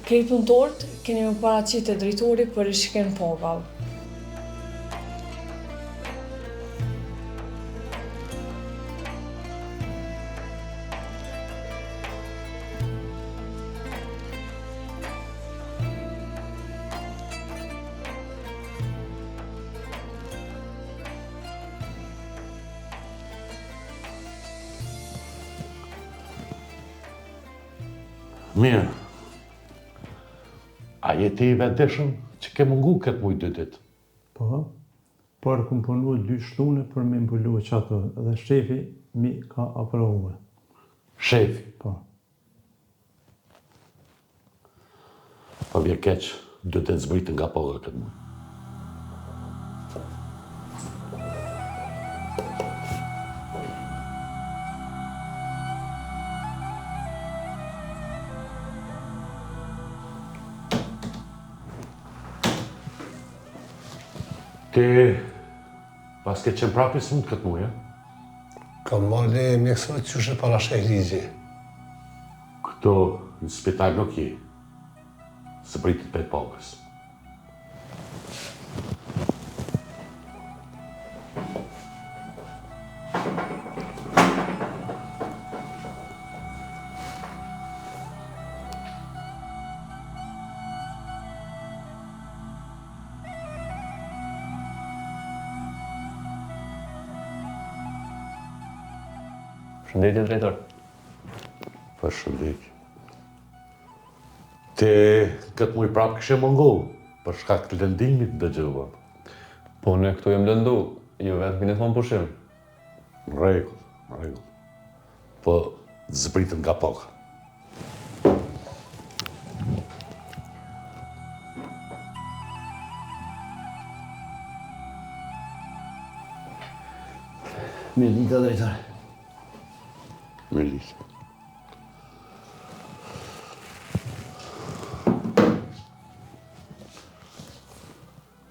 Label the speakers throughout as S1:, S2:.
S1: Krejt punëtorët keni me paraqitë e drejtori për Rishiken Pogall.
S2: Mirë. A jeti i vetëshëm që ke mungu këtë mujë 2 ditë?
S3: Po, por këm punu 2 shtune për me mbulu qato, dhe shefi mi ka aprovuar.
S2: Shefi?
S3: Po.
S2: Po vje keq, 2 ditë zbritën nga poga këtë mujë. Ti pas ke qenë prapë i smut këtë mujë,
S4: Kam marrë mjekësore që shë para shkaj ligji.
S2: këto në spital nuk je, së pritit për pogës.
S5: Shëndetje, drejtor.
S2: Përshëndetje. Ti këtë mujë prapë këshe mungu, për shkak të lëndimit dëgjova.
S5: Po ne këtu jem lëndu, ju vetë keni thonë pushim.
S2: Në rregull. Po zbritën nga poga.
S5: Mirë dita, drejtor.
S2: Mirë.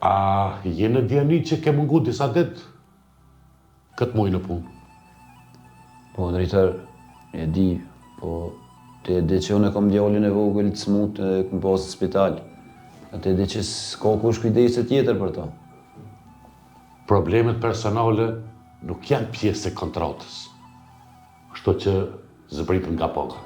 S2: A je në djeni që ke mungu disa ditë këtë mujë në punë?
S5: Po, drejtor, e di, po ti e di që unë e kom djallin e vogël të smut e këm pasë në spital. A ti e di që s'ka kush kujdese tjetër për to.
S2: Problemet personale nuk janë pjesë e kontratës, kështu që zbritën nga poga.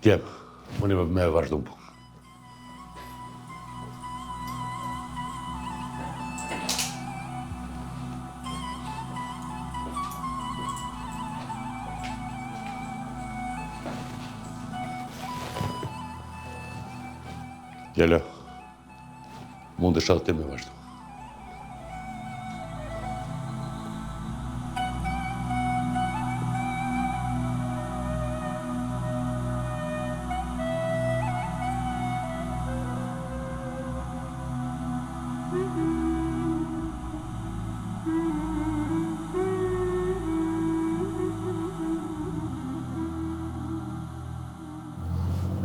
S2: Tjep, unë i me vazhdu punë. Gjellë, mund të shatë ti me vazhdu.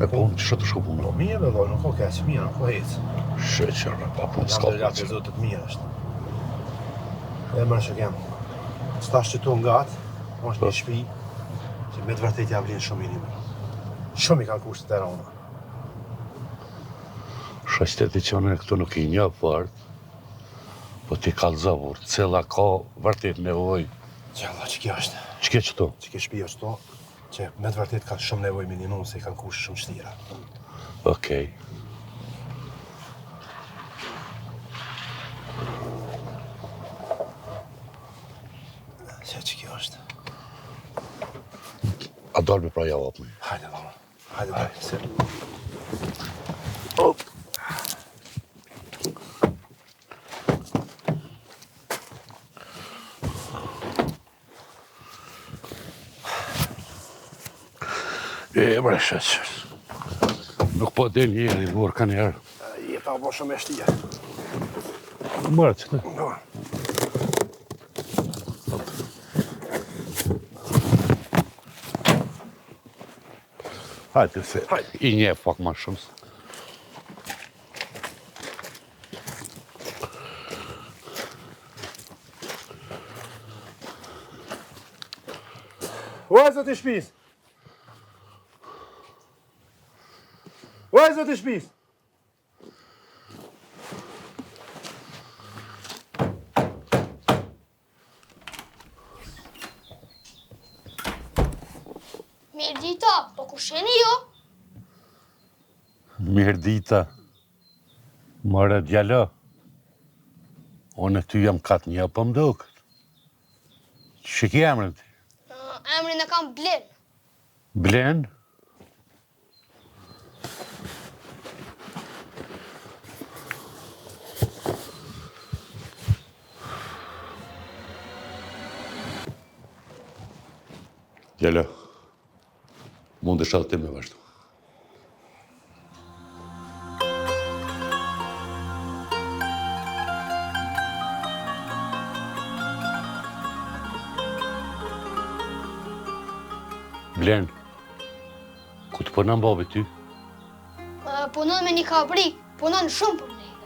S2: E punë, që të shku punë?
S4: Po mirë dhe dojë, nuk o keq, mirë, nuk o hecë.
S2: Sheqerë, pa punë, s'ka
S4: Jam dhe lakë e zotët mirë është. E mërë që kemë. Stash që tu ngatë, është një shpi, që me të vërtet ja vlinë shumë i një mirë. Shumë i kanë kushtet e rona.
S2: Shështeti që në këtu nuk i një fort, po ti kalëzavur, cella ka vërtet nevoj.
S4: Gjalla, që kjo është?
S2: Që ke qëto?
S4: Që kjo shpi është to, që me të vërtet kanë shumë nevoj minimum se i kanë kushtet shumë shtira.
S2: Okej.
S4: Që kjo është?
S2: A dolme pra ja opë me.
S4: Hajde, dhama. Hajde, dojë, se...
S2: Op. Bre sheqer. Nuk po del njeri, mor ka njerë.
S4: Jeta o bo shumë e shtia.
S2: Mërë që të. Hajde se i nje pak ma shumë.
S4: Oj, zot i shtëpis! Oj, zot i shtëpis!
S6: Mirë dita, po ku sheni jo?
S2: Mirë dita. Mëre djalo. Unë ty jam katë një për mdukët. Që ki emrin ti?
S6: Emrin e kam Blen.
S2: Blen? Djalo, mund është edhe ti me vazhdu. Blen, ku të punon babi ty?
S6: Punon me një fabrik, punon shumë për neve.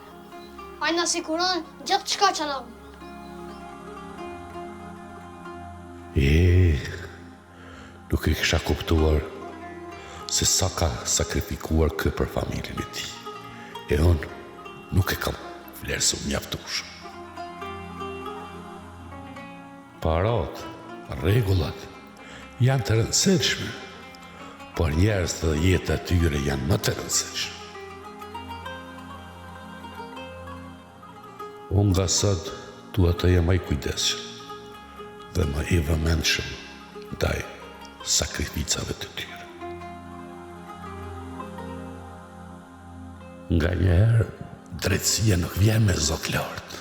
S6: Ai na siguron gjithë çka që na.
S2: Nuk e kisha kuptuar se sa ka sakrifikuar kë për familjen e tij. E unë nuk e kam vlerësuar mjaftueshëm. Parat, rregullat janë të rëndësishme, por njerëzit dhe jeta e tyre janë më të rëndësishme. Unë nga sot duhet të jem më i kujdesshëm dhe më i vëmendshëm ndaj sakrificave të tyre. Nga njerë, drejtësia nuk vjen me zot lartë,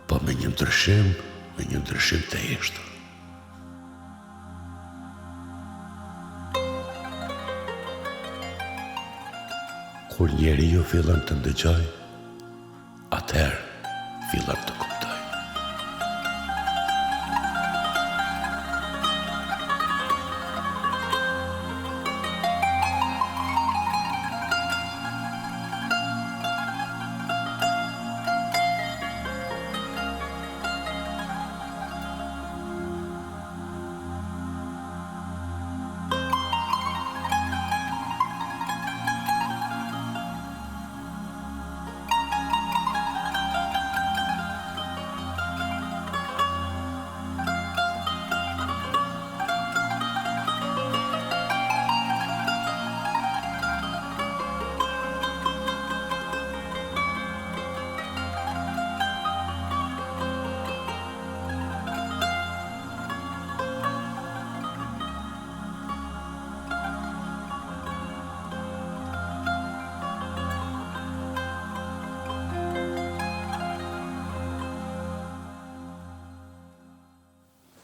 S2: po me një ndryshim të eshtër. Kur njeriu fillon të ndëgjoj, atëherë fillon të kuptoj.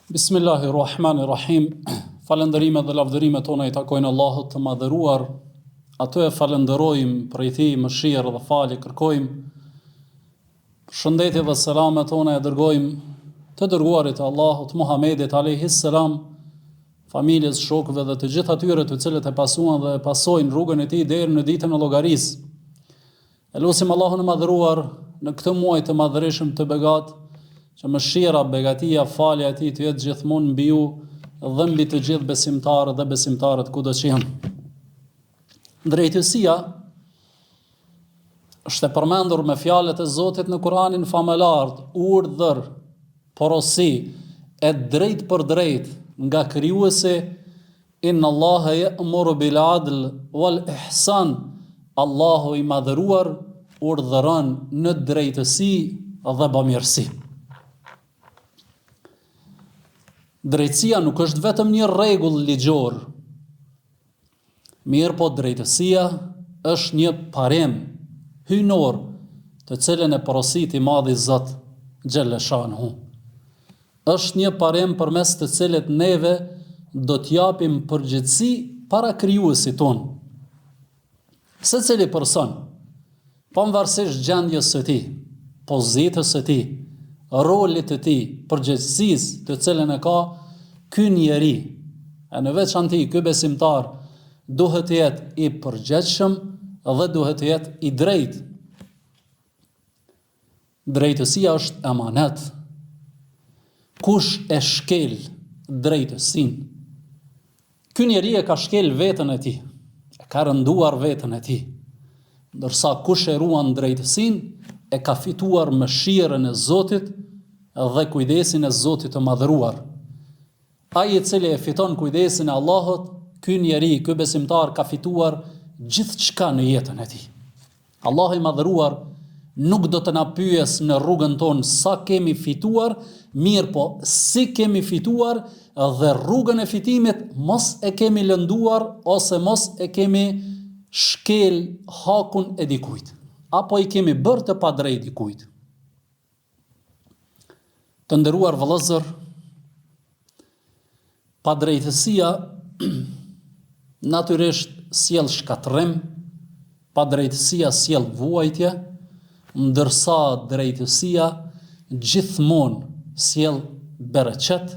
S7: Bismillahirrahmanirrahim. Falënderimet dhe lavdërimet tona i takojnë Allahut të madhëruar. Atë e falenderojmë, prej tij mëshirë dhe falje kërkojmë. Shëndetje dhe selamet tona e dërgojmë të dërguarit e Allahut Muhammedit alayhis salam, familjes, shokëve dhe të gjithë atyre të cilët e pasuan dhe e pasojnë rrugën e tij deri në ditën e llogarisë. Elusim Allahun e madhëruar në këtë muaj të madhërisëm të begat, që mëshira, begatia, falja e tij të jetë gjithmonë mbi ju dhe mbi të gjithë besimtarët dhe besimtarët kudo që janë. Drejtësia është e përmendur me fjalët e Zotit në Kur'anin famëlart, urdhër, porosi, e drejt për drejt nga krijuesi, inna Allaha ya'muru bil 'adl wal ihsan. Allahu i madhëruar urdhëron në drejtësi dhe bamirësi. Drejtësia nuk është vetëm një rregull ligjor, mirë po drejtësia është një parem hyjnor të cilën e porosit i madhi Zot xhelle shanhu. Është një parem përmes të cilit neve do t'japim përgjegjësi para krijuesit ton. Secili person, pavarësisht gjendjes së tij, pozitës së tij, rolit të tij, përgjegjësisë të cilën e ka ky njeri, e në veçanti ky besimtar, duhet të jetë i përgjegjshëm dhe duhet të jetë i drejtë. Drejtësia është emanet. Kush e shkel drejtësinë, ky njeri e ka shkel veten e tij, e ka rënduar veten e tij. Ndërsa kush e ruan drejtësinë, e ka fituar mëshirën e Zotit dhe kujdesin e Zotit të madhëruar. Ai i cili e fiton kujdesin e Allahut, ky njeri, ky besimtar ka fituar gjithçka në jetën e tij. Allahu i madhëruar nuk do të na pyes në rrugën tonë sa kemi fituar, mirë po si kemi fituar dhe rrugën e fitimit mos e kemi lënduar ose mos e kemi shkel hakun e dikujt, apo i kemi bërë të padrejt dikujt. Të nderuar vëllezër, padrejtësia natyrisht sjell shkatërrim, padrejtësia sjell vuajtje, ndërsa drejtësia gjithmonë sjell bereqet,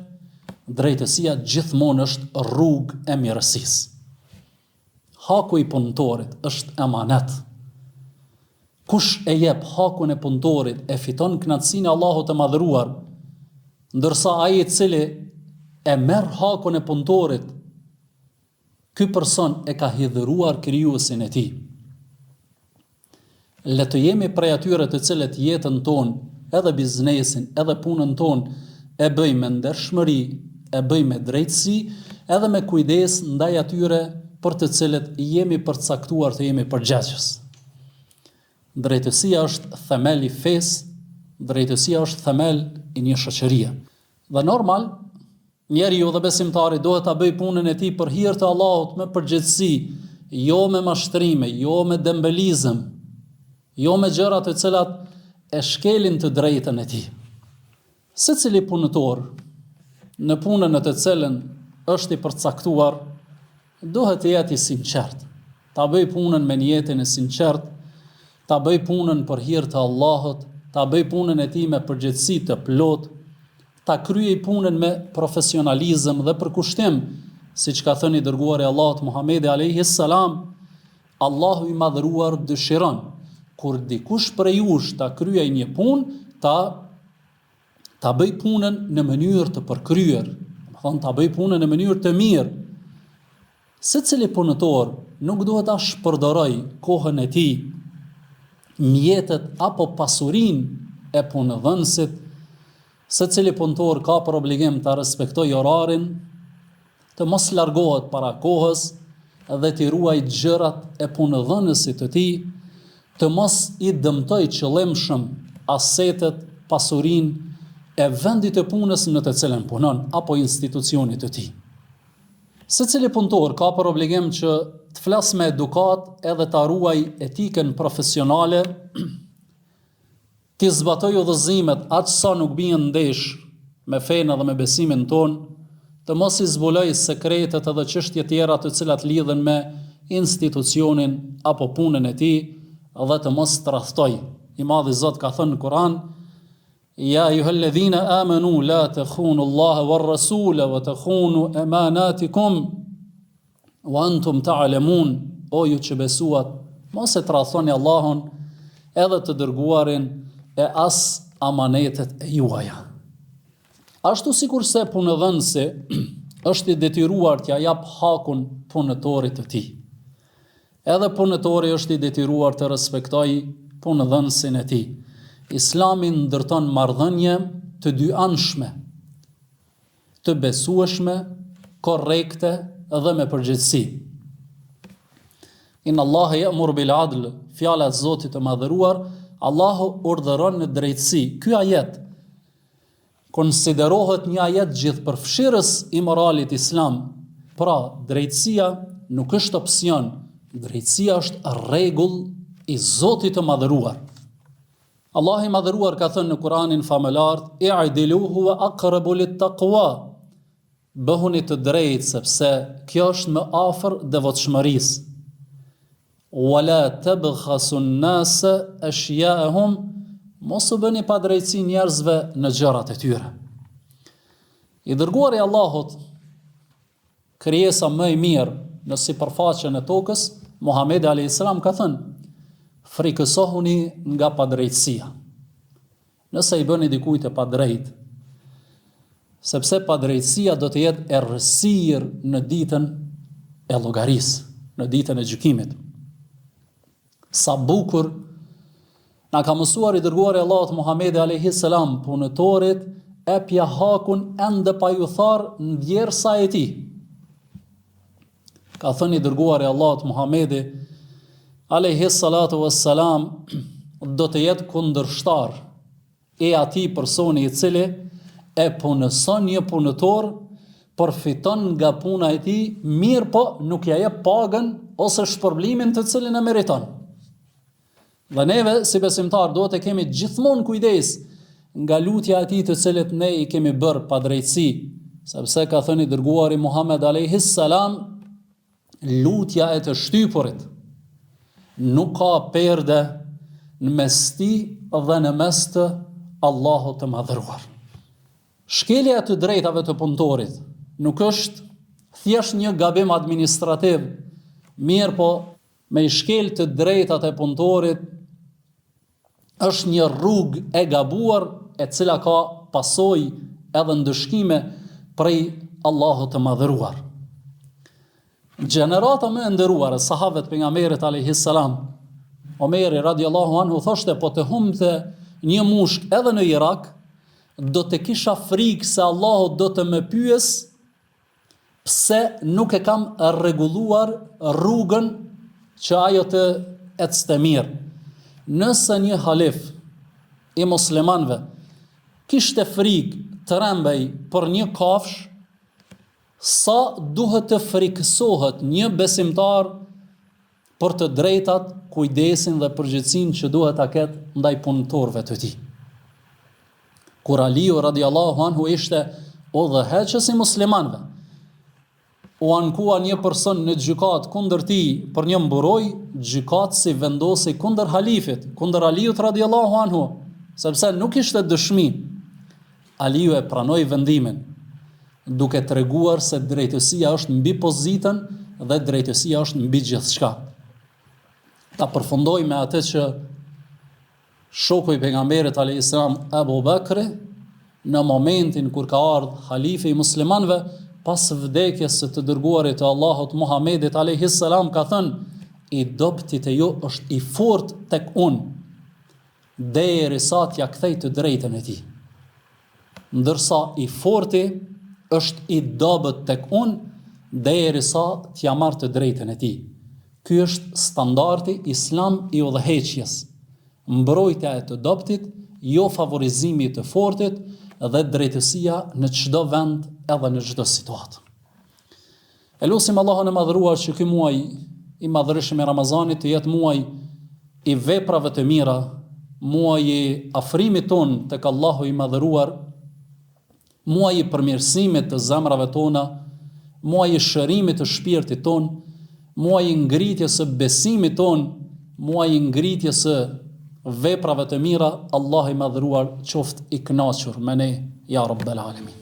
S7: drejtësia gjithmonë është rrugë e mirësisë. Haku i punëtorit është emanet. Kush e jep hakun e punëtorit e fiton kënaqësinë e Allahut të madhëruar, ndërsa ai i cili e merr hakun e punëtorit, ky person e ka hidhëruar krijuesin e tij. Le të jemi prej atyre të cilët jetën tonë, edhe biznesin, edhe punën tonë, e bëjmë me ndershmëri, e bëjmë me drejtësi, edhe me kujdes ndaj atyre për të cilët jemi përcaktuar të jemi përgjegjës. Drejtësia është themel i fesë, drejtësia është themel i një shoqërie. Dhe normal, njeriu dhe besimtari duhet ta bëjë punën e tij për hir të Allahut me përgjegjësi, jo me mashtrime, jo me dembelizëm, jo me gjëra të cilat e shkelin të drejtën e tij. Secili punëtor në punën e të cilën është i përcaktuar duhet të jetë i sinqert, ta bëj punën me niyetin e sinqert, ta bëj punën për hir të Allahut, ta bëj punën e tij me përgjegjësi të plot, ta kryej punën me profesionalizëm dhe përkushtim, siç ka thënë i dërguari i Allahut Muhamedi alayhi salam, Allahu i madhëruar dëshiron kur dikush prej jush ta kryej një punë, ta bëj punën në mënyrë të përkryer, ta bëj punën në mënyrë të mirë. Secili punëtor nuk duhet ta shpërdoroj kohën e tij, mjetet apo pasurinë e punëdhënësit. Secili punëtor ka për obligim ta respektojë orarin, të mos largohet para kohës dhe të ruajë gjërat e punëdhënësit të tij, të mos i dëmtoj qëllimshëm asetet, pasurinë e vendit të punës në të cilën punon apo institucionit të tij. Secili punëtor ka për obligim që të flas me edukat edhe ta ruaj etikën profesionale, të zbatoj udhëzimet aq sa nuk bien ndesh me fenë dhe me besimin ton, të mos i zbuloj sekretet edhe çështje tjera të cilat lidhen me institucionin apo punën e tij, dhe të mos tradhtoj. I Madhi Zot ka thënë në Kur'an: Ja ayyuhalladhina amanu la takhunu Allaha war rasula wa takhunu amanatikum wa antum ta'lamun. O ju që besuat, mos e tradhtoni Allahun edhe të dërguarin e as amanetet e juaja. Ashtu sikurse punëdhënësi është i detyruar t'ja jap hakun punëtorit të tij, edhe punëtori është i detyruar të respektojë punëdhënësin e tij. Islami ndërton marrëdhënie të dy anshme, të besueshme, korrekte dhe me përgjegjësi. Inna Allaha ya'muru bil 'adl, fjala e Zotit të madhëruar, Allahu urdhëron në drejtësi. Ky ajet konsiderohet një ajet gjithëpërfshirës i moralit islam. Pra, drejtësia nuk është opsion, drejtësia është rregull i Zotit të madhëruar. Allah i madhëruar ka thënë në Kur'anin famëlart: "I'dilu huwa aqrabu lit-taqwa." Bëhuni të drejtë sepse kjo është më afër devotshmërisë. "Wala tabghasu an-nasa ashya'ahum." Mos u bëni pa drejtësi njerëzve në gjërat e tyre. I dërguari i Allahut, krijesa më e mirë në sipërfaqen e tokës, Muhamedi a.s. ka thënë, frikësohuni nga padrejtësia. Nëse i bëni dikujt e padrejt, sepse padrejtësia do të jetë errësirë në ditën e llogarisë, në ditën e gjykimit. Sa bukur na ka mësuar i dërguari i Allahut Muhamedi a.s. punëtorit e pja hakun ende pa ju tharë në djersa e ti. Ka thënë i dërguari i Allahut Muhamedi a.s. do të jetë kundërshtar e atij personi i cili e punëson një punëtor, përfiton nga puna e tij, mirë po nuk ja jep pagën ose shpërblimin të cilin e meriton. Dhe neve, si besimtar, do të kemi gjithmonë kujdes nga lutja e tij të cilët ne i kemi bërë padrejtësi, sepse ka thënë i dërguari Muhammed a.s. lutja e të shtypurit nuk ka perde në mes ti dhe në mes të Allahut të madhëruar. Shkelja e të drejtave të punëtorit nuk është thjesht një gabim administrativ, mirë po me i shkel të drejtat e punëtorit është një rrugë e gabuar e cila ka pasojë edhe ndëshkime prej Allahut të madhëruar. Gjenerata më e nderuar e sahabëve të pejgamberit alayhis salam, Omeri radiallahu anhu thoshte, po të humte një mushk edhe në Irak, do të kisha frikë se Allahu do të më pyes pse nuk e kam rregulluar rrugën që ajo të ecte mirë. Nëse një halif i muslimanëve kishte frikë të rembej për një kafsh, sa duhet të frikësohet një besimtar për të drejtat, kujdesin dhe përgjegjësinë që duhet ta ketë ndaj punëtorëve të tij. Kur Aliu radiallahu anhu ishte udhëheqës i muslimanëve, u ankua një person në gjykat kundër tij për një mburoj, gjykatësi vendosi kundër halifit, kundër Aliut radiallahu anhu, sepse nuk ishte dëshmi. Aliu e pranoi vendimin, duke treguar se drejtësia është mbi pozitën dhe drejtësia është mbi gjithçka. Ta përfundoj me atë që shoku i pejgamberit alayhis salam Abu Bakri, në momentin kur ka ardhur halifi i muslimanëve pas vdekjes së të dërguarit të Allahut Muhammedit alayhis salam, ka thënë, i dobtit e ju është i fortë tek unë, derisa t'ja kthej të drejtën e tij. Ndërsa i forti është i dobët tek unë, derisa t'ja marr të drejtën e tij. Ky është standardi islam i udhëheqjes. Mbrojtja e të dobtit, jo favorizimi i të fortit dhe drejtësia në çdo vend edhe në çdo situatë. Elusim Allahun e madhëruar që ky muaj i madhërisëm i Ramazanit të jetë muaj i veprave të mira, muaj i afrimit ton tek Allahu i madhëruar, muaj i përmirësimit të zemrave tona, muaj i shërimit të shpirtit ton, muaj i ngritjes së besimit ton, muaj i ngritjes së veprave të mira. Allah i madhëruar qoftë i kënaqur me ne, ja Rabbel Alamin.